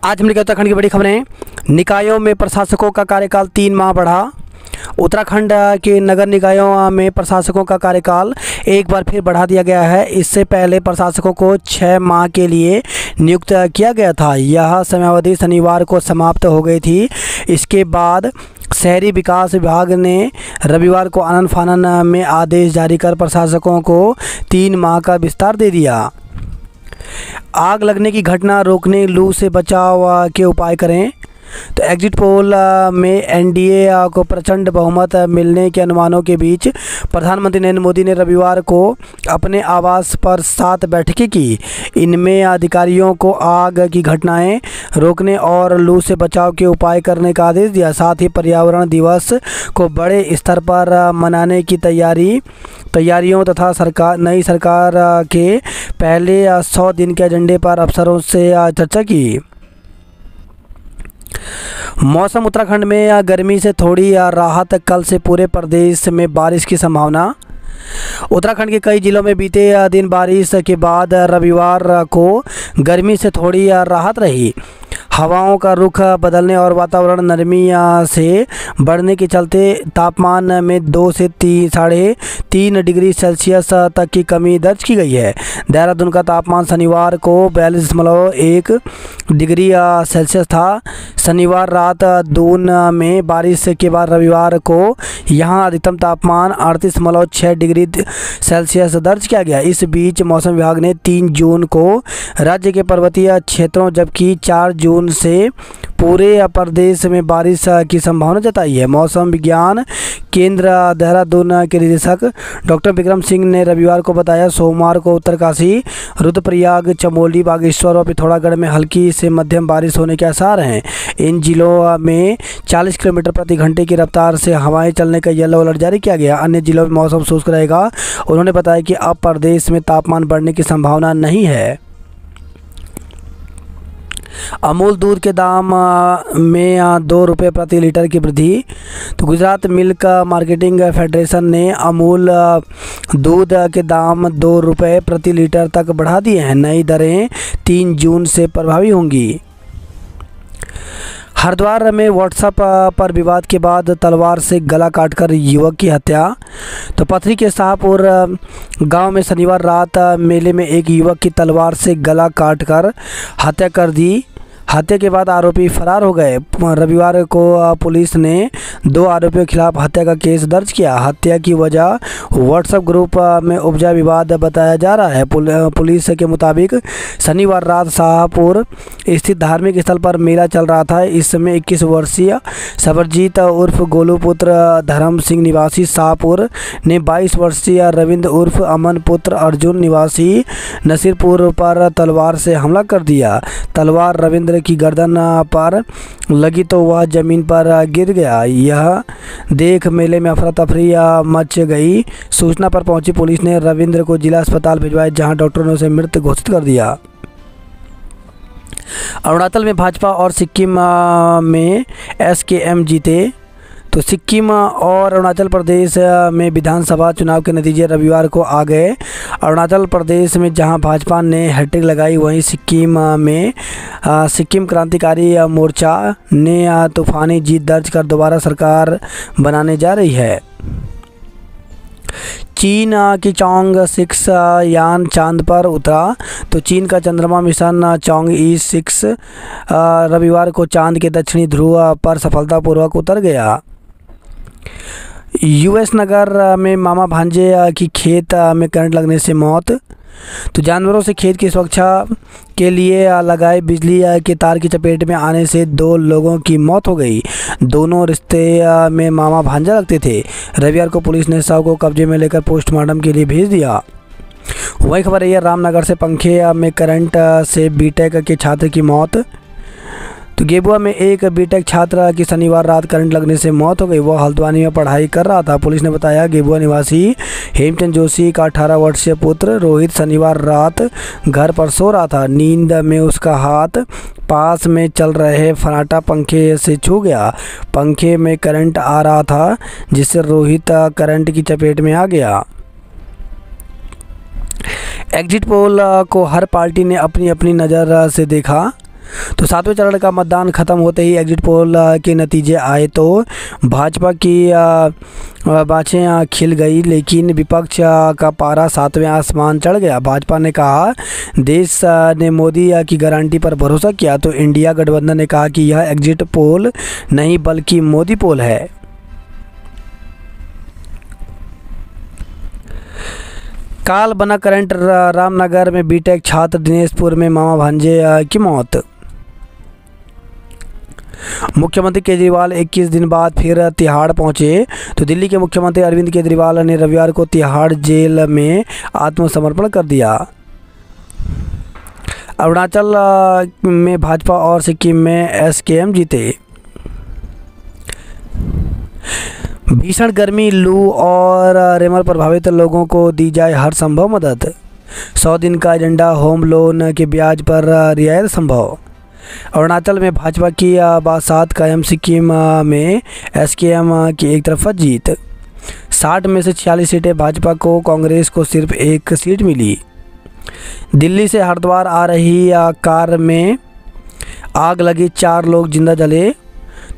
आज हम लेकर उत्तराखंड की बड़ी खबरें। निकायों में प्रशासकों का कार्यकाल 3 माह बढ़ा। उत्तराखंड के नगर निकायों में प्रशासकों का कार्यकाल एक बार फिर बढ़ा दिया गया है। इससे पहले प्रशासकों को 6 माह के लिए नियुक्त किया गया था। यह समयावधि शनिवार को समाप्त हो गई थी। इसके बाद शहरी विकास विभाग ने रविवार को आनन फानन में आदेश जारी कर प्रशासकों को 3 माह का विस्तार दे दिया। आग लगने की घटना रोकने, लू से बचाव के उपाय करें। तो एग्जिट पोल में एनडीए को प्रचंड बहुमत मिलने के अनुमानों के बीच प्रधानमंत्री नरेंद्र मोदी ने रविवार को अपने आवास पर 7 बैठकें की। इनमें अधिकारियों को आग की घटनाएं रोकने और लू से बचाव के उपाय करने का आदेश दिया। साथ ही पर्यावरण दिवस को बड़े स्तर पर मनाने की तैयारियों तथा नई सरकार के पहले 100 दिन के एजेंडे पर अफसरों से चर्चा की। मौसम। उत्तराखंड में गर्मी से थोड़ी राहत, कल से पूरे प्रदेश में बारिश की संभावना। उत्तराखंड के कई जिलों में बीते दिन बारिश के बाद रविवार को गर्मी से थोड़ी राहत रही। हवाओं का रुख बदलने और वातावरण नरमी से बढ़ने के चलते तापमान में 2 से 3.5 डिग्री सेल्सियस तक की कमी दर्ज की गई है। देहरादून का तापमान शनिवार को 42.1 डिग्री सेल्सियस था। शनिवार रात दून में बारिश के बाद रविवार को यहां अधिकतम तापमान 38.6 डिग्री सेल्सियस दर्ज किया गया। इस बीच मौसम विभाग ने 3 जून को राज्य के पर्वतीय क्षेत्रों जबकि 4 जून से पूरे प्रदेश में बारिश की संभावना जताई है। मौसम विज्ञान केंद्र देहरादून के निदेशक डॉक्टर विक्रम सिंह ने रविवार को बताया, सोमवार को उत्तरकाशी, रुद्रप्रयाग, चमोली, बागेश्वर और पिथौरागढ़ में हल्की से मध्यम बारिश होने के आसार हैं। इन जिलों में 40 किलोमीटर प्रति घंटे की रफ्तार से हवाएं चलने का येलो अलर्ट जारी किया गया। अन्य जिलों में मौसम शुष्क रहेगा। उन्होंने बताया कि अब प्रदेश में तापमान बढ़ने की संभावना नहीं है। अमूल दूध के दाम में 2 रुपये प्रति लीटर की वृद्धि। तो गुजरात मिल्क मार्केटिंग फेडरेशन ने अमूल दूध के दाम 2 रुपये प्रति लीटर तक बढ़ा दिए हैं। नई दरें 3 जून से प्रभावी होंगी। हरिद्वार में व्हाट्सएप पर विवाद के बाद तलवार से गला काटकर युवक की हत्या। तो पथरी के शाहपुर गांव में शनिवार रात मेले में एक युवक की तलवार से गला काटकर हत्या कर दी। हत्या के बाद आरोपी फरार हो गए। रविवार को पुलिस ने 2 आरोपियों के खिलाफ हत्या का केस दर्ज किया। हत्या की वजह व्हाट्सएप ग्रुप में उपजा विवाद बताया जा रहा है। पुलिस के मुताबिक शनिवार रात शाहपुर स्थित धार्मिक स्थल पर मेला चल रहा था। इस समय 21 वर्षीय सबरजीत उर्फ गोलू पुत्र धर्म सिंह निवासी शाहपुर ने 22 वर्षीय रविंद्र उर्फ अमन पुत्र अर्जुन निवासी नसीरपुर पर तलवार से हमला कर दिया। तलवार रविंद्र की गर्दन पर लगी तो वह जमीन पर गिर गया। यह देख मेले में अफरा तफरी मच गई। सूचना पर पहुंची पुलिस ने रविंद्र को जिला अस्पताल भिजवाया, जहां डॉक्टरों ने उसे मृत घोषित कर दिया। अरुणाचल में भाजपा और सिक्किम में एसकेएम जीते। तो सिक्किम और अरुणाचल प्रदेश में विधानसभा चुनाव के नतीजे रविवार को आ गए। अरुणाचल प्रदेश में जहां भाजपा ने हैट्रिक लगाई, वहीं सिक्किम में सिक्किम क्रांतिकारी मोर्चा ने तूफानी जीत दर्ज कर दोबारा सरकार बनाने जा रही है। चीन की चॉन्ग 6 यान चांद पर उतरा। तो चीन का चंद्रमा मिशन चॉन्ग E6 रविवार को चांद के दक्षिणी ध्रुव पर सफलतापूर्वक उतर गया। यूएस नगर में मामा भांजे की खेत में करंट लगने से मौत। तो जानवरों से खेत की सुरक्षा के लिए लगाए बिजली के तार की चपेट में आने से 2 लोगों की मौत हो गई। दोनों रिश्ते में मामा भांजा लगते थे। रविवार को पुलिस ने शव को कब्जे में लेकर पोस्टमार्टम के लिए भेज दिया। वही खबर है रामनगर से पंखे में करंट से बीटेक के छात्र की मौत। तो गेबुआ में एक बीटेक छात्र की शनिवार रात करंट लगने से मौत हो गई। वह हल्द्वानी में पढ़ाई कर रहा था। पुलिस ने बताया गेबुआ निवासी हेमचंद जोशी का 18 वर्षीय पुत्र रोहित शनिवार रात घर पर सो रहा था। नींद में उसका हाथ पास में चल रहे फराटा पंखे से छू गया। पंखे में करंट आ रहा था, जिससे रोहित करंट की चपेट में आ गया। एग्जिट पोल को हर पार्टी ने अपनी अपनी नज़र से देखा। तो 7वें चरण का मतदान खत्म होते ही एग्जिट पोल के नतीजे आए तो भाजपा की बाछें खिल गई, लेकिन विपक्ष का पारा 7वें आसमान चढ़ गया। भाजपा ने कहा देश ने मोदी की गारंटी पर भरोसा किया, तो इंडिया गठबंधन ने कहा कि यह एग्जिट पोल नहीं बल्कि मोदी पोल है। काल बना करंट, रामनगर में बीटेक छात्र दिनेशपुर में मामा भांजे की मौत। मुख्यमंत्री केजरीवाल 21 दिन बाद फिर तिहाड़ पहुंचे। तो दिल्ली के मुख्यमंत्री अरविंद केजरीवाल ने रविवार को तिहाड़ जेल में आत्मसमर्पण कर दिया। अरुणाचल में भाजपा और सिक्किम में एसकेएम जीते। भीषण गर्मी, लू और रेमल प्रभावित लोगों को दी जाए हर संभव मदद। 100 दिन का एजेंडा, होम लोन के ब्याज पर रियायत संभव। अरुणाचल में भाजपा की बासात कायम, सिक्किम में एसकेएम की एक तरफा जीत। 60 में से 46 सीटें भाजपा को, कांग्रेस को सिर्फ 1 सीट मिली। दिल्ली से हरिद्वार आ रही कार में आग लगी, 4 लोग जिंदा जले।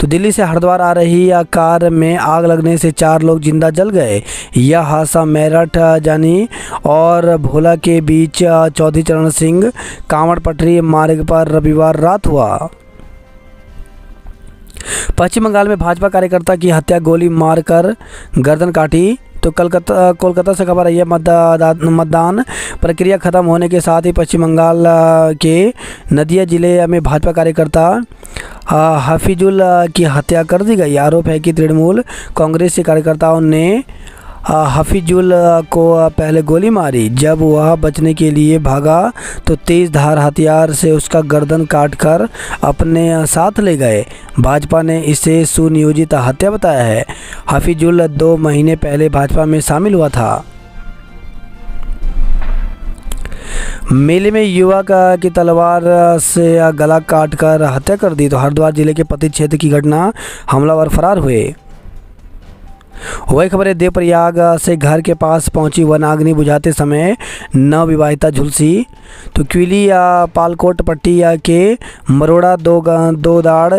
तो दिल्ली से हरिद्वार आ रही कार में आग लगने से 4 लोग जिंदा जल गए। यह हादसा मेरठ जानी और भोला के बीच चौधरी चरण सिंह कांवड़ पटरी मार्ग पर रविवार रात हुआ। पश्चिम बंगाल में भाजपा कार्यकर्ता की हत्या, गोली मारकर गर्दन काटी। तो कोलकाता से खबर आई है। मतदान प्रक्रिया खत्म होने के साथ ही पश्चिम बंगाल के नदिया जिले में भाजपा कार्यकर्ता हफीजुल की हत्या कर दी गई। आरोप है कि तृणमूल कांग्रेस के कार्यकर्ताओं ने हफीजुल को पहले गोली मारी। जब वह बचने के लिए भागा तो तेज धार हथियार से उसका गर्दन काटकर अपने साथ ले गए। भाजपा ने इसे सुनियोजित हत्या बताया है। हफीजुल 2 महीने पहले भाजपा में शामिल हुआ था। मेले में युवक की तलवार से गला काटकर हत्या कर दी। तो हरिद्वार जिले के पति क्षेत्र की घटना, हमलावर फरार हुए। वही खबर है, देवप्रयाग से घर के पास पहुंची वनाग्नि बुझाते समय नवविवाहिता झुलसी। तो क्विली पालकोट पट्टी के मरोड़ा दो दाड़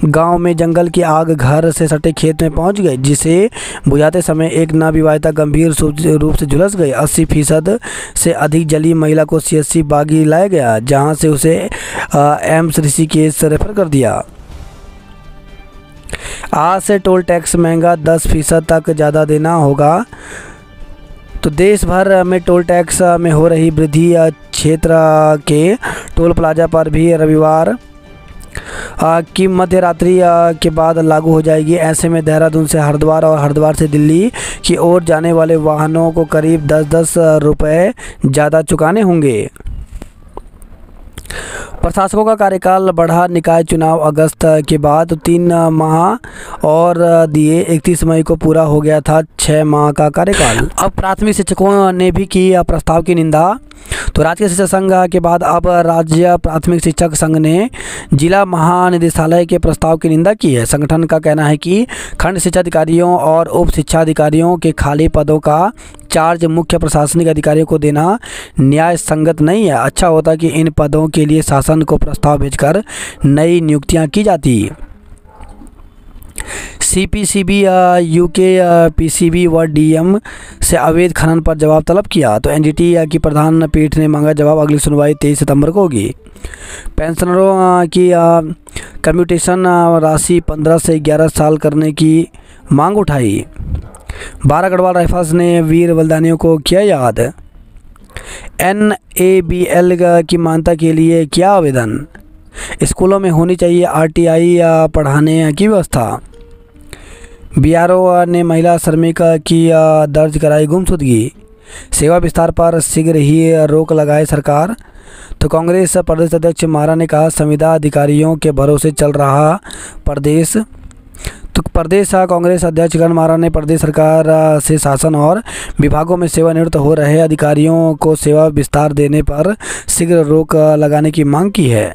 गांव में जंगल की आग घर से सटे खेत में पहुंच गई, जिसे बुझाते समय एक नवविवाहिता गंभीर रूप से झुलस गई। 80% से अधिक जली महिला को CHC बागी लाया गया, जहां से उसे एम्स ऋषिकेश रेफर कर दिया। आज से टोल टैक्स महंगा, 10% तक ज़्यादा देना होगा। तो देश भर में टोल टैक्स में हो रही वृद्धि क्षेत्र के टोल प्लाजा पर भी रविवार की मध्य रात्रि के बाद लागू हो जाएगी। ऐसे में देहरादून से हरिद्वार और हरिद्वार से दिल्ली की ओर जाने वाले वाहनों को करीब 10-10 रुपये ज़्यादा चुकाने होंगे। प्रशासकों का कार्यकाल बढ़ा, निकाय चुनाव अगस्त के बाद 3 माह और दिए। 31 मई को पूरा हो गया था 6 माह का कार्यकाल। अब प्राथमिक शिक्षकों ने भी की प्रस्ताव की निंदा। तो राज्य शिक्षक संघ के बाद अब राज्य प्राथमिक शिक्षक संघ ने जिला महानिदेशालय के प्रस्ताव की निंदा की है। संगठन का कहना है कि खंड शिक्षा अधिकारियों और उप शिक्षा अधिकारियों के खाली पदों का चार्ज मुख्य प्रशासनिक अधिकारियों को देना न्याय संगत नहीं है। अच्छा होता कि इन पदों के लिए शासन को प्रस्ताव भेजकर नई नियुक्तियां की जाती। CPCB, UKPCB व DM से अवैध खनन पर जवाब तलब किया। तो NGT की प्रधान पीठ ने मांगा जवाब। अगली सुनवाई 23 सितंबर को होगी। पेंशनरों की कम्यूटेशन राशि 15 से 11 साल करने की मांग उठाई। 12 गढ़वाल राइफल्स ने वीर बलिदानियों को किया याद। NABL की मान्यता के लिए किया आवेदन। स्कूलों में होनी चाहिए RTI पढ़ाने की व्यवस्था। BRO ने महिला श्रमिक की दर्ज कराई गुमशुदगी। सेवा विस्तार पर शीघ्र ही रोक लगाए सरकार। तो कांग्रेस प्रदेश अध्यक्ष मारा ने कहा संविदा अधिकारियों के भरोसे चल रहा प्रदेश। तो प्रदेश कांग्रेस अध्यक्ष गण मारा ने प्रदेश सरकार से शासन और विभागों में सेवानिवृत्त हो रहे अधिकारियों को सेवा विस्तार देने पर शीघ्र रोक लगाने की मांग की है।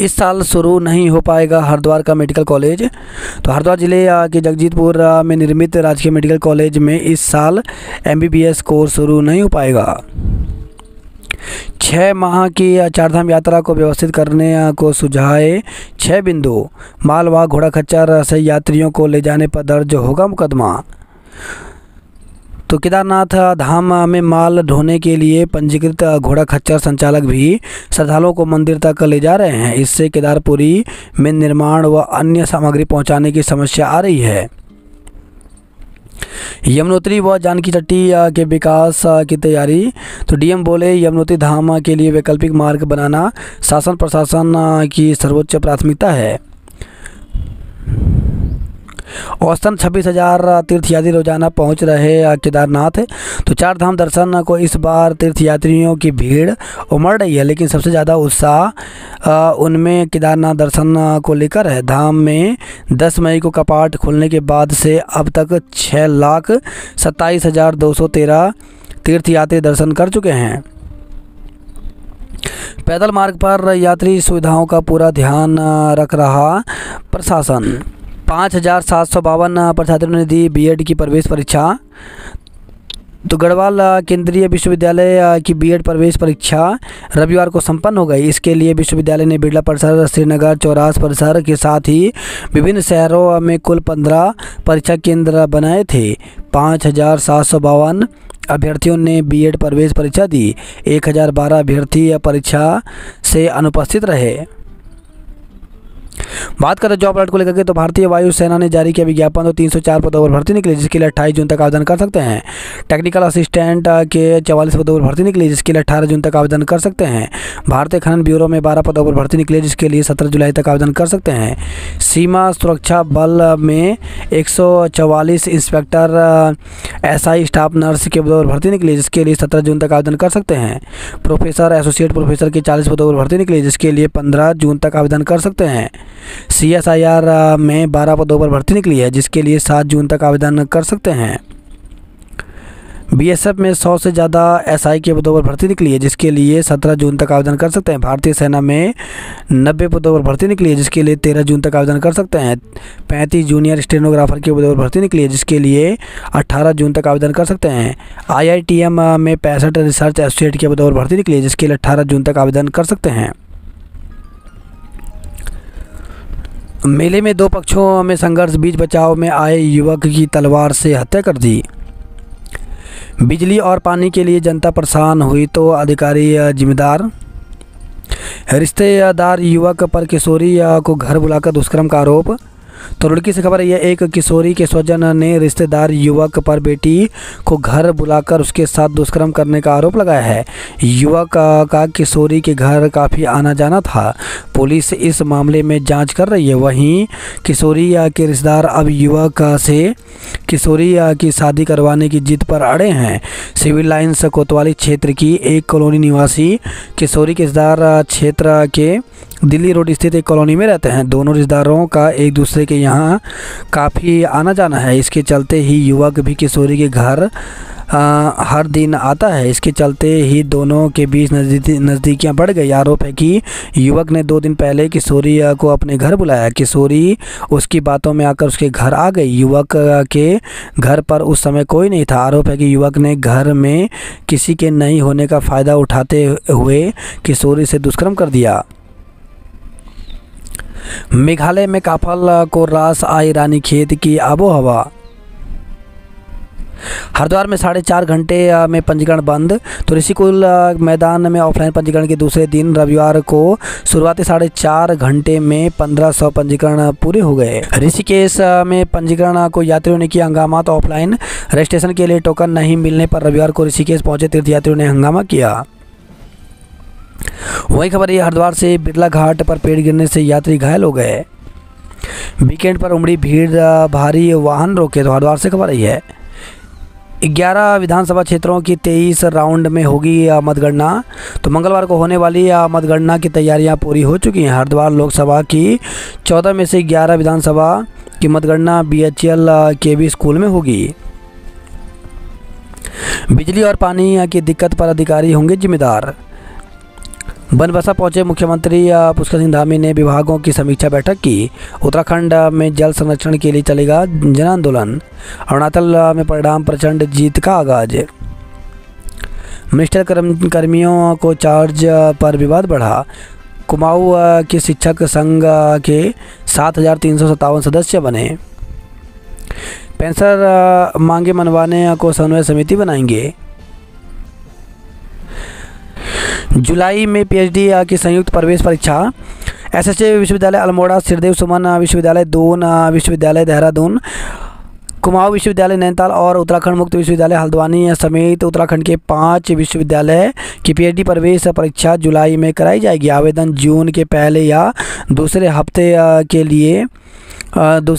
इस साल शुरू नहीं हो पाएगा हरिद्वार का मेडिकल कॉलेज। तो हरिद्वार जिले के जगजीतपुर में निर्मित राजकीय मेडिकल कॉलेज में इस साल MBBS कोर्स शुरू नहीं हो पाएगा, 6 माह की चारधाम यात्रा को व्यवस्थित करने को सुझाए 6 बिंदु। मालवाहक घोड़ा खच्चर से यात्रियों को ले जाने पर दर्ज होगा मुकदमा। तो केदारनाथ धाम में माल ढोने के लिए पंजीकृत घोड़ा खच्चर संचालक भी श्रद्धालुओं को मंदिर तक ले जा रहे हैं। इससे केदारपुरी में निर्माण व अन्य सामग्री पहुंचाने की समस्या आ रही है। यमुनोत्री व जानकी चट्टी के विकास की तैयारी। तो डीएम बोले, यमुनोत्री धाम के लिए वैकल्पिक मार्ग बनाना शासन प्रशासन की सर्वोच्च प्राथमिकता है। औसतन 26,000 तीर्थयात्री रोजाना पहुंच रहे केदारनाथ। तो चार धाम दर्शन को इस बार तीर्थयात्रियों की भीड़ उमड़ रही है, लेकिन सबसे ज़्यादा उत्साह उनमें केदारनाथ दर्शन को लेकर है। धाम में 10 मई को कपाट खुलने के बाद से अब तक 6,27,213 तीर्थयात्री दर्शन कर चुके हैं। पैदल मार्ग पर यात्री सुविधाओं का पूरा ध्यान रख रहा प्रशासन। 5,752 परीक्षार्थियों ने दी बीएड की प्रवेश परीक्षा। तो गढ़वाल केंद्रीय विश्वविद्यालय की बीएड प्रवेश परीक्षा रविवार को संपन्न हो गई। इसके लिए विश्वविद्यालय ने बिरला परिसर, श्रीनगर, चौरास परिसर के साथ ही विभिन्न शहरों में कुल 15 परीक्षा केंद्र बनाए थे। 5,752 अभ्यर्थियों ने बीएड प्रवेश परीक्षा दी। 1,012 अभ्यर्थी परीक्षा से अनुपस्थित रहे। बात करें जॉब अलर्ट को लेकर के, तो भारतीय वायुसेना ने जारी किया विज्ञापन। तो 304 पदों पर भर्ती निकली, जिसके लिए 28 जून तक आवेदन कर सकते हैं। टेक्निकल असिस्टेंट के 44 पदों पर भर्ती निकली, जिसके लिए 18 जून तक आवेदन कर सकते हैं। भारतीय खनन ब्यूरो में 12 पदों पर भर्ती निकली, जिसके लिए 17 जुलाई तक आवेदन कर सकते हैं। सीमा सुरक्षा बल में 144 इंस्पेक्टर एसआई स्टाफ नर्स के पदों पर भर्ती निकली, जिसके लिए 17 जून तक आवेदन कर सकते हैं। प्रोफेसर, एसोसिएट प्रोफेसर के 40 पदों पर भर्ती निकली, जिसके लिए 15 जून तक आवेदन कर सकते हैं। CSIR में 12 पदों पर भर्ती निकली है, जिसके लिए 7 जून तक आवेदन कर सकते हैं। BSF में 100 से ज़्यादा SI के पदों पर भर्ती निकली है, जिसके लिए 17 जून तक आवेदन कर सकते हैं। भारतीय सेना में 90 पदों पर भर्ती निकली है, जिसके लिए 13 जून तक आवेदन कर सकते हैं। 35 जूनियर स्टेनोग्राफर के पदों पर भर्ती निकली है, जिसके लिए 18 जून तक आवेदन कर सकते हैं। IITM में 65 रिसर्च एसोसिएट के पदों पर भर्ती निकली है, जिसके लिए 18 जून तक आवेदन कर सकते हैं। मेले में 2 पक्षों में संघर्ष, बीच बचाव में आए युवक की तलवार से हत्या कर दी। बिजली और पानी के लिए जनता परेशान हुई तो अधिकारी जिम्मेदार। रिश्तेदार युवक पर किशोरी को घर बुलाकर दुष्कर्म का आरोप। तो रुड़की से खबर है, एक किशोरी के स्वजन ने रिश्तेदार युवक पर बेटी को घर बुलाकर उसके साथ दुष्कर्म करने का आरोप लगाया है। युवक का किशोरी के घर काफ़ी आना जाना था। पुलिस इस मामले में जांच कर रही है। वहीं किशोरी के रिश्तेदार अब युवक से किशोरी की शादी करवाने की जिद पर अड़े हैं। सिविल लाइन्स कोतवाली क्षेत्र की एक कॉलोनी निवासी किशोरी के रिश्तेदार क्षेत्र के दिल्ली रोड स्थित एक कॉलोनी में रहते हैं। दोनों रिश्तेदारों का एक दूसरे के यहाँ काफ़ी आना जाना है। इसके चलते ही युवक भी किशोरी के घर हर दिन आता है। इसके चलते ही दोनों के बीच नज़दीकियाँ बढ़ गई। आरोप है कि युवक ने 2 दिन पहले किशोरी को अपने घर बुलाया। किशोरी उसकी बातों में आकर उसके घर आ गई। युवक के घर पर उस समय कोई नहीं था। आरोप है कि युवक ने घर में किसी के नहीं होने का फ़ायदा उठाते हुए किशोरी से दुष्कर्म कर दिया। मेघालय में काफल को रास आई रानीखेत की आबोहवा। हरिद्वार में 4.5 घंटे में पंजीकरण बंद। तो ऋषिकुल मैदान में ऑफलाइन पंजीकरण के दूसरे दिन रविवार को शुरुआती 4.5 घंटे में 1500 पंजीकरण पूरे हो गए। ऋषिकेश में पंजीकरण को यात्रियों ने किया हंगामा। तो ऑफलाइन रजिस्ट्रेशन के लिए टोकन नहीं मिलने पर रविवार को ऋषिकेश पहुंचे तीर्थयात्रियों ने हंगामा किया। वही खबर है, हरिद्वार से बिरला घाट पर पेड़ गिरने से यात्री घायल हो गए। वीकेंड पर उमड़ी भीड़, भारी वाहन रोके। तो हरिद्वार से खबर आई है, 11 विधानसभा क्षेत्रों की 23 राउंड में होगी मतगणना। तो मंगलवार को होने वाली मतगणना की तैयारियां पूरी हो चुकी हैं। हरिद्वार लोकसभा की 14 में से 11 विधानसभा की मतगणना BHL KB स्कूल में होगी। बिजली और पानी की दिक्कत पर अधिकारी होंगे जिम्मेदार। बनबसा पहुंचे मुख्यमंत्री पुष्कर सिंह धामी ने विभागों की समीक्षा बैठक की। उत्तराखंड में जल संरक्षण के लिए चलेगा जन आंदोलन। अरुणाचल में परिणाम प्रचंड जीत का आगाज। मिनिस्टर कर्मियों को चार्ज पर विवाद बढ़ा। कुमाऊं के शिक्षक संघ के 7,357 सदस्य बने। पेंशनर मांगे मनवाने को समन्वय समिति बनाएंगे। जुलाई में पीएचडी की संयुक्त प्रवेश परीक्षा। एसएसए विश्वविद्यालय अल्मोड़ा, श्रीदेव सुमन विश्वविद्यालय दून विश्वविद्यालय देहरादून, कुमाऊं विश्वविद्यालय नैनीताल और उत्तराखंड मुक्त विश्वविद्यालय हल्द्वानी समेत उत्तराखंड के 5 विश्वविद्यालय की पीएचडी प्रवेश परीक्षा जुलाई में कराई जाएगी। आवेदन जून के पहले या दूसरे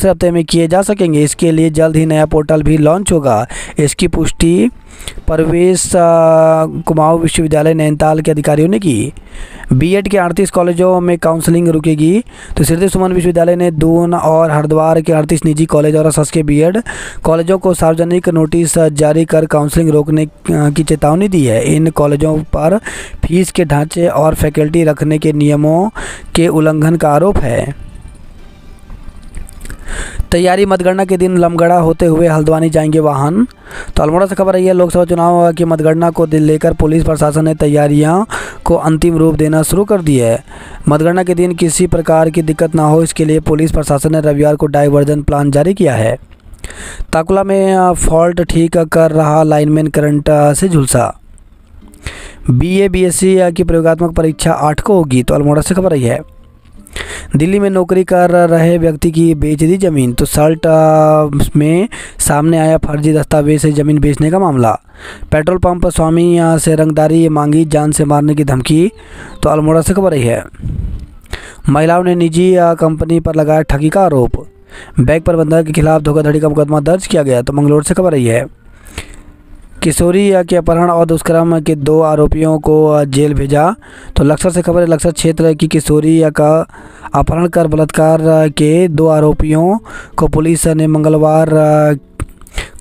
हफ्ते में किए जा सकेंगे। इसके लिए जल्द ही नया पोर्टल भी लॉन्च होगा। इसकी पुष्टि प्रवेश कुमाऊं विश्वविद्यालय नैनीताल के अधिकारियों ने की। बीएड के 38 कॉलेजों में काउंसलिंग रुकेगी। तो श्रीदेव सुमन विश्वविद्यालय ने दून और हरिद्वार के 38 निजी कॉलेज और शासकीय बीएड कॉलेजों को सार्वजनिक नोटिस जारी कर काउंसलिंग रोकने की चेतावनी दी है। इन कॉलेजों पर फीस के ढांचे और फैकल्टी रखने के नियमों के उल्लंघन का आरोप है। तैयारी, मतगणना के दिन लमगड़ा होते हुए हल्द्वानी जाएंगे वाहन। तो अल्मोड़ा से खबर आई है, लोकसभा चुनाव की मतगणना को लेकर पुलिस प्रशासन ने तैयारियों को अंतिम रूप देना शुरू कर दिया है। मतगणना के दिन किसी प्रकार की दिक्कत ना हो, इसके लिए पुलिस प्रशासन ने रविवार को डाइवर्जन प्लान जारी किया है। ताकुला में फॉल्ट ठीक कर रहा लाइनमैन करंट से झुलसा। बीए बीएससी की प्रयोगात्मक परीक्षा 8 को होगी। तो अल्मोड़ा से खबर आई है, दिल्ली में नौकरी कर रहे व्यक्ति की बेच दी जमीन। तो सल्ट में सामने आया फर्जी दस्तावेज से जमीन बेचने का मामला। पेट्रोल पंप स्वामी से रंगदारी मांगी, जान से मारने की धमकी। तो अल्मोड़ा से खबर आई है, महिलाओं ने निजी कंपनी पर लगाया ठगी का आरोप। बैंक प्रबंधक के खिलाफ धोखाधड़ी का मुकदमा दर्ज किया गया। तो मंगलौर से खबर आई है, किशोरी के अपहरण और दुष्कर्म के 2 आरोपियों को जेल भेजा। तो लक्सर से खबर है, लक्सर क्षेत्र की किशोरी का अपहरण कर बलात्कार के 2 आरोपियों को पुलिस ने मंगलवार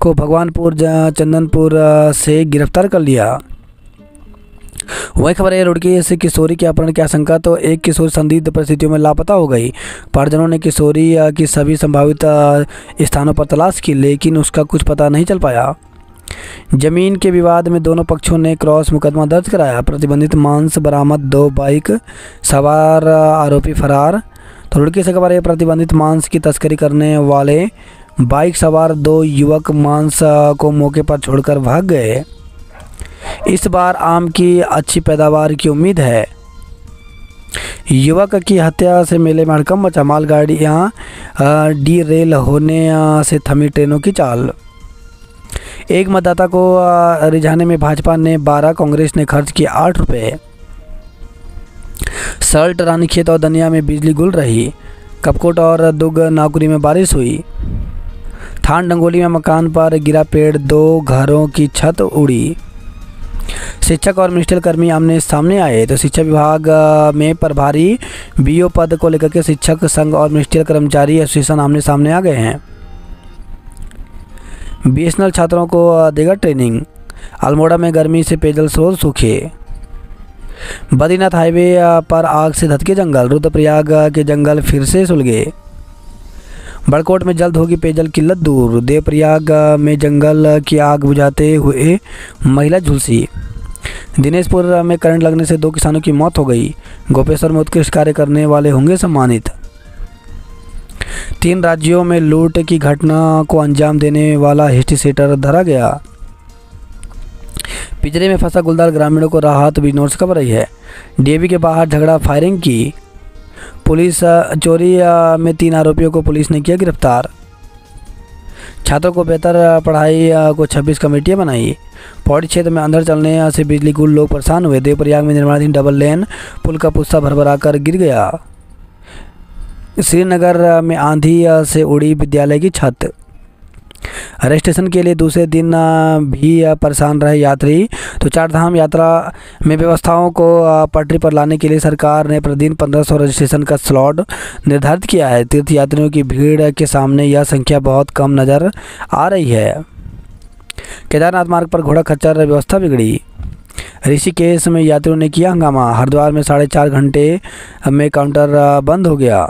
को भगवानपुर चंदनपुर से गिरफ्तार कर लिया। वही खबर है, रुड़की से किशोरी के अपहरण की आशंका। तो एक किशोरी संदिग्ध परिस्थितियों में लापता हो गई। परिजनों ने किशोरी की सभी संभावित स्थानों पर तलाश की, लेकिन उसका कुछ पता नहीं चल पाया। जमीन के विवाद में दोनों पक्षों ने क्रॉस मुकदमा दर्ज कराया। प्रतिबंधित मांस बरामद, 2 बाइक सवार आरोपी फरार। तो रुड़की से खबर है, प्रतिबंधित मांस की तस्करी करने वाले बाइक सवार 2 युवक मांस को मौके पर छोड़कर भाग गए। इस बार आम की अच्छी पैदावार की उम्मीद है। युवक की हत्या से मेले में हड़कंप मचा। मालगाड़ियाँ डीरेल होने से थमी ट्रेनों की चाल। एक मतदाता को रिझाने में भाजपा ने 12, कांग्रेस ने खर्च किए 8 रुपये। सल्ट, रानीखेत और दनिया में बिजली गुल रही। कपकोट और दुग नाकुरी में बारिश हुई। थान डंगोली में मकान पर गिरा पेड़, 2 घरों की छत उड़ी। शिक्षक और मिनिस्टर कर्मी आमने सामने आए। तो शिक्षा विभाग में प्रभारी बीओ पद को लेकर के शिक्षक संघ और मिनिस्टर कर्मचारी एसोसिएशन आमने सामने आ गए हैं। बीएसएनएल छात्रों को देगा ट्रेनिंग। अल्मोड़ा में गर्मी से पेयजल स्रोत सूखे। बद्रीनाथ हाईवे पर आग से धधके जंगल। रुद्रप्रयाग के जंगल फिर से सुलगे। बड़कोट में जल्द होगी पेयजल किल्लत दूर। देवप्रयाग में जंगल की आग बुझाते हुए महिला झुलसी। दिनेशपुर में करंट लगने से 2 किसानों की मौत हो गई। गोपेश्वर में उत्कृष्ट कार्य करने वाले होंगे सम्मानित। 3 राज्यों में लूट की घटना को अंजाम देने वाला हिस्ट्री सेटर धरा गया। पिंजरे में फंसा गुलदार, ग्रामीणों को राहत। बिजनौर से खबर रही है, डीएवी के बाहर झगड़ा, फायरिंग की पुलिस। चोरी में 3 आरोपियों को पुलिस ने किया गिरफ्तार। छात्रों को बेहतर पढ़ाई को 26 कमेटियां बनाई। पौड़ी क्षेत्र में अंधड़ चलने से बिजली गुल, लोग परेशान हुए। देवप्रयाग में निर्माणाधीन डबल लेन पुल का पुस्ता भरभरा कर गिर गया। श्रीनगर में आंधी से उड़ी विद्यालय की छत। रजिस्ट्रेशन के लिए दूसरे दिन भी परेशान रहे यात्री। तो 4 धाम यात्रा में व्यवस्थाओं को पटरी पर लाने के लिए सरकार ने प्रतिदिन 1500 रजिस्ट्रेशन का स्लॉट निर्धारित किया है। तीर्थ यात्रियों की भीड़ के सामने यह संख्या बहुत कम नज़र आ रही है। केदारनाथ मार्ग पर घोड़ा खच्चर, व्यवस्था बिगड़ी। ऋषिकेश में यात्रियों ने किया हंगामा। हरिद्वार में 4.5 घंटे में काउंटर बंद हो गया।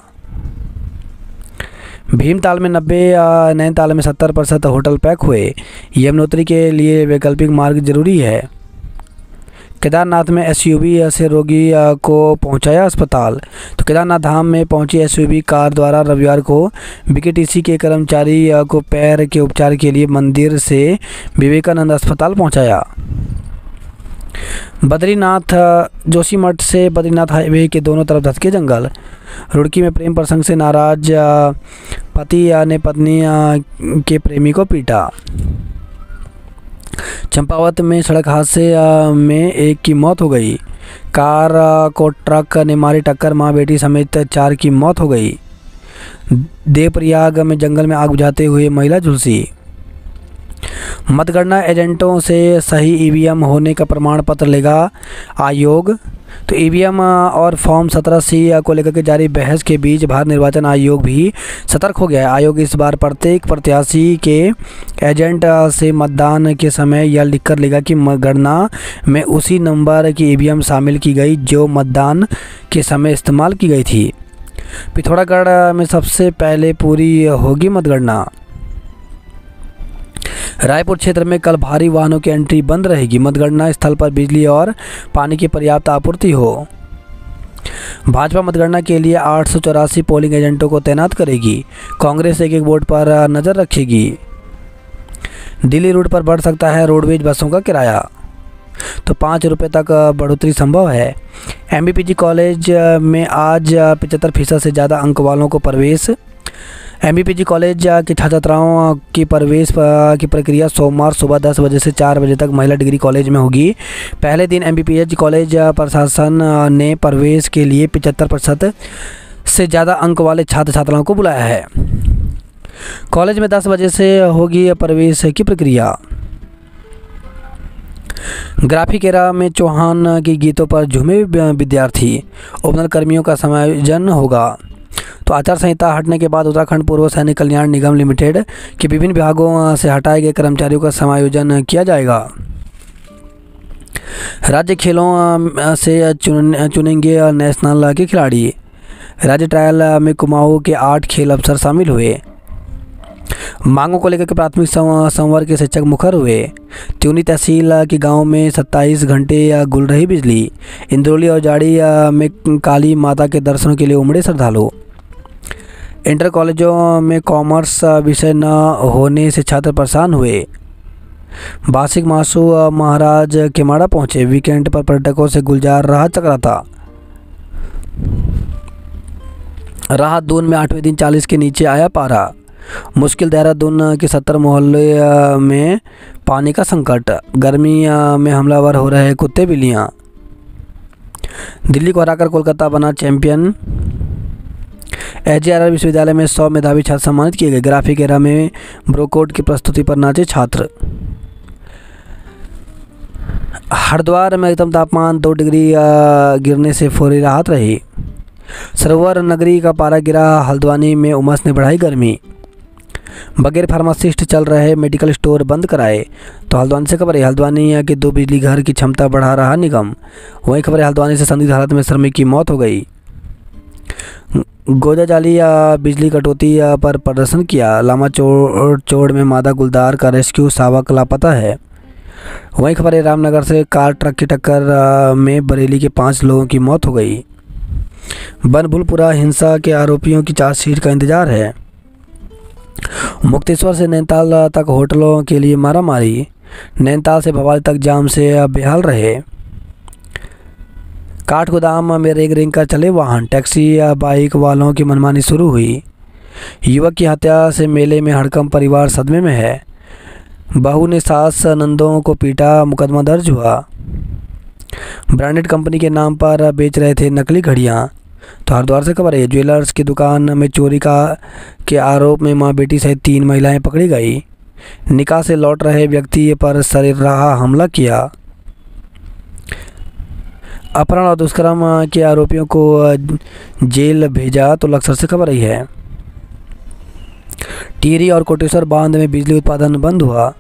भीमताल में 90, नैनीताल में 70% होटल पैक हुए। यमुनोत्री के लिए वैकल्पिक मार्ग जरूरी है। केदारनाथ में एसयूवी से रोगी को पहुंचाया अस्पताल। तो केदारनाथ धाम में पहुंची एसयूवी कार द्वारा रविवार को बीकेटीसी के कर्मचारी को पैर के उपचार के लिए मंदिर से विवेकानंद अस्पताल पहुंचाया। बद्रीनाथ जोशीमठ से बद्रीनाथ हाईवे के दोनों तरफ धंसके जंगल। रुड़की में प्रेम प्रसंग से नाराज पति ने पत्नी के प्रेमी को पीटा। चंपावत में सड़क हादसे में एक की मौत हो गई। कार को ट्रक ने मारी टक्कर, मां बेटी समेत 4 की मौत हो गई। देवप्रयाग में जंगल में आग बुझाते हुए महिला झुलसी। मतगणना एजेंटों से सही ईवीएम होने का प्रमाण पत्र लेगा आयोग। तो ईवीएम और फॉर्म 17C को लेकर के जारी बहस के बीच भारत निर्वाचन आयोग भी सतर्क हो गया है। आयोग इस बार प्रत्येक प्रत्याशी के एजेंट से मतदान के समय यह लिखकर लेगा कि गणना में उसी नंबर की ईवीएम शामिल की गई जो मतदान के समय इस्तेमाल की गई थी। पिथौरागढ़ में सबसे पहले पूरी होगी मतगणना। रायपुर क्षेत्र में कल भारी वाहनों की एंट्री बंद रहेगी। मतगणना स्थल पर बिजली और पानी की पर्याप्त आपूर्ति हो। भाजपा मतगणना के लिए 884 पोलिंग एजेंटों को तैनात करेगी। कांग्रेस एक वोट पर नज़र रखेगी। दिल्ली रूट पर बढ़ सकता है रोडवेज बसों का किराया। तो 5 रुपये तक बढ़ोतरी संभव है। MBPG कॉलेज में आज 75% से ज़्यादा अंक वालों को प्रवेश। MBPG कॉलेज के छात्र छात्राओं की प्रवेश की प्रक्रिया सोमवार सुबह 10 बजे से 4 बजे तक महिला डिग्री कॉलेज में होगी। पहले दिन MBPG कॉलेज प्रशासन ने प्रवेश के लिए 75% से ज़्यादा अंक वाले छात्र छात्राओं को बुलाया है। कॉलेज में 10 बजे से होगी प्रवेश की प्रक्रिया। ग्राफिक एरा में चौहान के गीतों पर झूमे विद्यार्थी। उपनल कर्मियों का समायोजन होगा। तो आचार संहिता हटने के बाद उत्तराखंड पूर्व सैनिक कल्याण निगम लिमिटेड के विभिन्न विभागों से हटाए गए कर्मचारियों का समायोजन किया जाएगा। राज्य खेलों से चुनेंगे नेशनल के खिलाड़ी। राज्य ट्रायल में कुमाऊं के 8 खेल अफसर शामिल हुए। मांगों को लेकर के प्राथमिक संवर्ग के शिक्षक मुखर हुए। त्यूनी तहसील के गांव में 27 घंटे गुल रही बिजली। इंद्रौली और जाड़ी में काली माता के दर्शनों के लिए उमड़े श्रद्धालु। इंटर कॉलेजों में कॉमर्स विषय न होने से छात्र परेशान हुए। बासिक मासू महाराज केमाड़ा पहुंचे। वीकेंड पर पर्यटकों से गुलजार रहा चक्राता। देहरादून में 8वें दिन 40 के नीचे आया पारा। मुश्किल देहरादून के 70 मोहल्ले में पानी का संकट। गर्मी में हमलावर हो रहे कुत्ते बिल्लियाँ। दिल्ली को हराकर कोलकाता बना चैंपियन। SJRR विश्वविद्यालय में 100 मेधावी छात्र सम्मानित किए गए। ग्राफिक एरा में ब्रोकोड की प्रस्तुति पर नाचे छात्र। हरिद्वार में अधिकतम तापमान 2 डिग्री गिरने से फौरी राहत रही। सरोवर नगरी का पारा गिरा। हल्द्वानी में उमस ने बढ़ाई गर्मी। बगैर फार्मासिस्ट चल रहे मेडिकल स्टोर बंद कराए। तो हल्द्वानी से खबर है, हल्द्वानी के 2 बिजली घर की क्षमता बढ़ा रहा निगम। वहीं खबर है, हल्द्वानी से संदिग्ध हालत में श्रमिक की मौत हो गई। गोजाजाली बिजली कटौती पर प्रदर्शन किया। लामा चौड़ में मादा गुलदार का रेस्क्यू, शावक लापता है। वहीं खबर है, रामनगर से कार ट्रक की टक्कर में बरेली के 5 लोगों की मौत हो गई। बनभूलपुरा हिंसा के आरोपियों की चार्जशीट का इंतजार है। मुक्तेश्वर से नैनीताल तक होटलों के लिए मारामारी। नैनीताल से भवाली तक जाम से बेहाल रहे। काठगोदाम में रेग रेंग कर चले वाहन। टैक्सी या बाइक वालों की मनमानी शुरू हुई। युवक की हत्या से मेले में हड़कंप, परिवार सदमे में है। बहू ने सास नंदों को पीटा, मुकदमा दर्ज हुआ। ब्रांडेड कंपनी के नाम पर बेच रहे थे नकली घड़ियां। तो हरिद्वार से खबर है, ज्वेलर्स की दुकान में चोरी के आरोप में मां बेटी सहित 3 महिलाएं पकड़ी गई। निकाह से लौट रहे व्यक्ति पर सरेराह हमला किया। अपहरण और दुष्कर्म के आरोपियों को जेल भेजा। तो लक्सर से खबर आई है, टिहरी और कोटेश्वर बांध में बिजली उत्पादन बंद हुआ।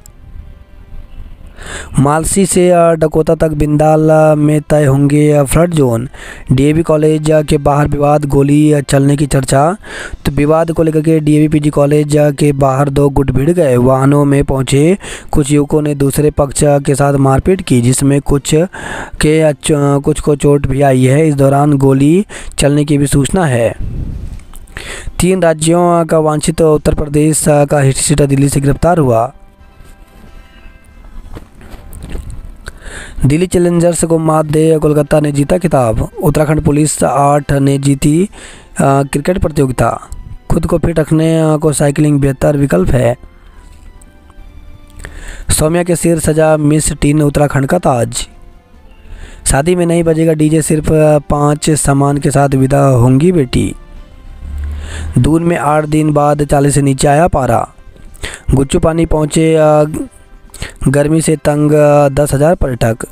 मालसी से डकोता तक बिंदाल में तय होंगे फ्लड जोन। डीएवी कॉलेज के बाहर विवाद, गोली चलने की चर्चा। तो विवाद को लेकर के डीएवी पीजी कॉलेज के बाहर दो गुट भिड़ गए। वाहनों में पहुंचे कुछ युवकों ने दूसरे पक्ष के साथ मारपीट की, जिसमें कुछ को चोट भी आई है। इस दौरान गोली चलने की भी सूचना है। 3 राज्यों का वांछित उत्तर प्रदेश का हिस्ट्री शीटर दिल्ली से गिरफ्तार हुआ। दिल्ली चैलेंजर्स को मात दे कोलकाता ने जीता खिताब। उत्तराखंड पुलिस 8 ने जीती क्रिकेट प्रतियोगिता। खुद को फिट रखने को साइकिलिंग बेहतर विकल्प है। सौम्या के सिर सजा मिस टीन उत्तराखंड का ताज। शादी में नहीं बजेगा डीजे, सिर्फ 5 सामान के साथ विदा होंगी बेटी। दून में 8 दिन बाद 40 से नीचे आया पारा। गुच्चू पानी पहुँचे गर्मी से तंग 10,000 पर्यटक।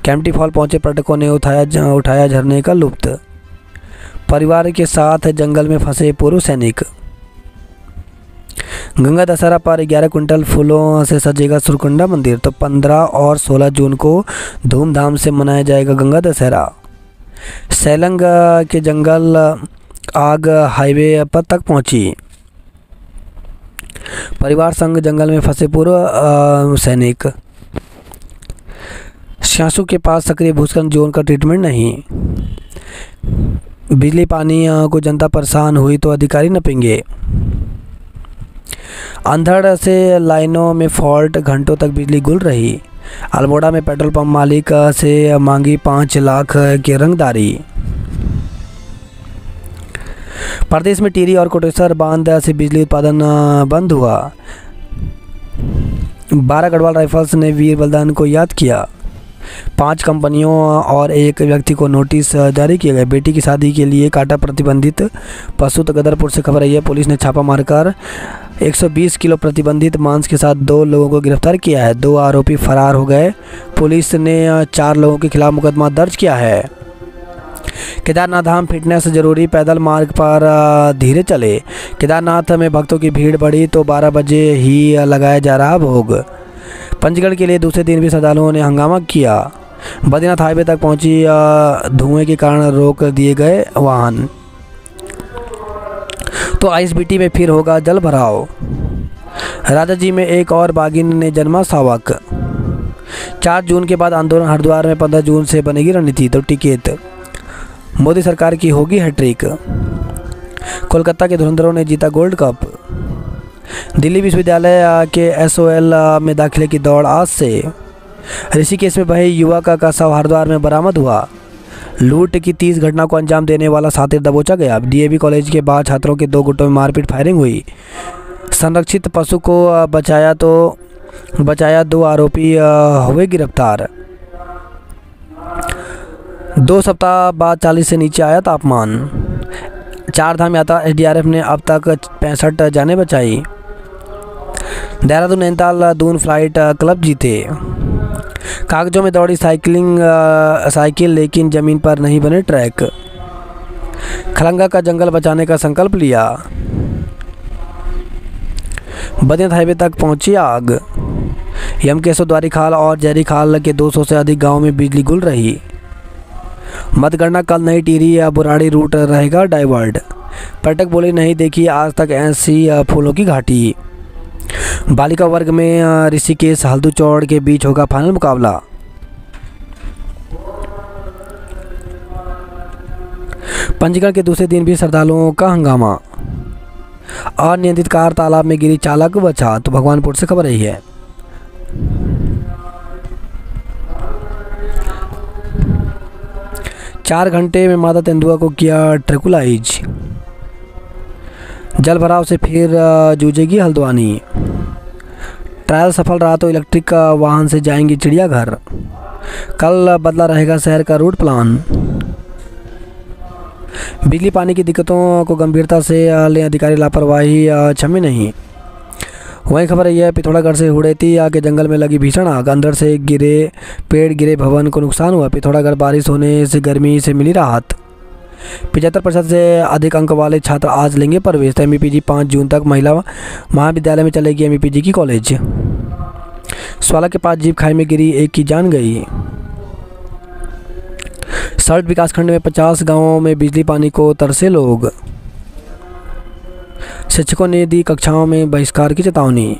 कैंपटी फॉल पहुंचे पर्यटकों ने उठाया झरने का लुत्फ। परिवार के साथ जंगल में फंसे पूर्व सैनिक। गंगा दशहरा पर 11 क्विंटल फूलों से सजेगा सुरकुंडा मंदिर। तो 15 और 16 जून को धूमधाम से मनाया जाएगा गंगा दशहरा। सैलंग के जंगल आग हाईवे पर तक पहुंची। परिवार संग जंगल में फंसे पूर्व सैनिक। शासु के पास सक्रिय भूस्खलन जोन का ट्रीटमेंट नहीं। बिजली पानी को जनता परेशान हुई तो अधिकारी नपेंगे। अंधड़ से लाइनों में फॉल्ट, घंटों तक बिजली गुल रही। अल्मोड़ा में पेट्रोल पंप मालिक से मांगी 5 लाख की रंगदारी। प्रदेश में टिहरी और कोटेश्वर बांध से बिजली उत्पादन बंद हुआ। 12 गढ़वाल राइफल्स ने वीर बलिदान को याद किया। 5 कंपनियों और 1 व्यक्ति को नोटिस जारी किए गए। बेटी की शादी के लिए काटा प्रतिबंधित पशु। तो गदरपुर से खबर आई है, पुलिस ने छापा मारकर 120 किलो प्रतिबंधित मांस के साथ 2 लोगों को गिरफ्तार किया है। 2 आरोपी फरार हो गए। पुलिस ने 4 लोगों के खिलाफ मुकदमा दर्ज किया है। केदारनाथ धाम फिटनेस जरूरी, पैदल मार्ग पर धीरे चले। केदारनाथ में भक्तों की भीड़ बढ़ी तो 12 बजे ही लगाया जा रहा भोग। पंचगढ़ के लिए दूसरे दिन भी श्रद्धालुओं ने हंगामा किया। बद्रीनाथ हाईवे तक पहुंची धुएं के कारण रोक दिए गए वाहन। तो आईएसबीटी में फिर होगा जल भराव। राजाजी में एक और बागिन ने जन्मा सावक। 4 जून के बाद आंदोलन हरिद्वार में 15 जून से बनेगी रणनीति। तो टिकट मोदी सरकार की होगी हैट्रिक। कोलकाता के धुरंधरों ने जीता गोल्ड कप। दिल्ली विश्वविद्यालय के एसओएल में दाखिले की दौड़ आज से। ऋषिकेश में बहे युवक का शव हरिद्वार में बरामद हुआ। लूट की 30 घटना को अंजाम देने वाला सातिर दबोचा गया। डीएवी कॉलेज के बाहर छात्रों के 2 गुटों में मारपीट फायरिंग हुई। संरक्षित पशु को बचाया 2 आरोपी हुए गिरफ्तार। 2 सप्ताह बाद 40 से नीचे आया तापमान। 4 धाम यात्रा एसडीआरएफ ने अब तक 65 जानें बचाई। देहरादून नैनीताल दून फ्लाइट क्लब जीते। कागजों में दौड़ी साइकिल लेकिन जमीन पर नहीं बने ट्रैक। खलंगा का जंगल बचाने का संकल्प लिया। बद्रीनाथ हाईवे तक पहुंची आग। यमकेशव, द्वारी खाल और जहरी खाल के 200 से अधिक गांवों में बिजली गुल रही। मतगणना कल नई टिहरी या बुराड़ी रूट रहेगा डाइवर्ट। पर्यटक बोले नहीं देखी आज तक ऐसी फूलों की घाटी। बालिका वर्ग में ऋषिकेश हल्दूचौड़ के बीच होगा फाइनल मुकाबला। पंचगढ़ के दूसरे दिन भी श्रद्धालुओं का हंगामा। अनियंत्रित कार तालाब में गिरी, चालक बचा। तो भगवानपुर से खबर रही है। चार घंटे में माता तेंदुआ को किया ट्रैकुलाइज। जल भराव से फिर जूझेगी हल्द्वानी। ट्रायल सफल रहा तो इलेक्ट्रिक वाहन से जाएंगी चिड़ियाघर। कल बदला रहेगा शहर का रूट प्लान। बिजली पानी की दिक्कतों को गंभीरता से लें अधिकारी, लापरवाही क्षम्य नहीं। वहीं खबर यह है, पिथौरागढ़ से हुड़ेती के जंगल में लगी भीषण आग। अंदर से पेड़ गिरे, भवन को नुकसान हुआ। पिथौरागढ़ बारिश होने से गर्मी से मिली राहत। 75% से अधिक अंक वाले छात्र आज लेंगे प्रवेश। एमईपीजी 5 जून तक महिला महाविद्यालय में चलेगी एमईपीजी की कॉलेज। स्वाला के पास जीप खाई में गिरी, एक की जान गई। सल्ट विकासखंड में 50 गांवों में बिजली पानी को तरसे लोग। शिक्षकों ने दी कक्षाओं में बहिष्कार की चेतावनी।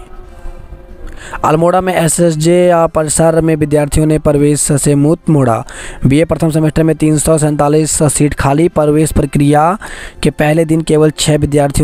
अल्मोड़ा में एसएसजे परिसर में विद्यार्थियों ने प्रवेश से मुंह मोड़ा। बीए प्रथम सेमेस्टर में 347 सीट खाली। प्रवेश प्रक्रिया के पहले दिन केवल 6 विद्यार्थियों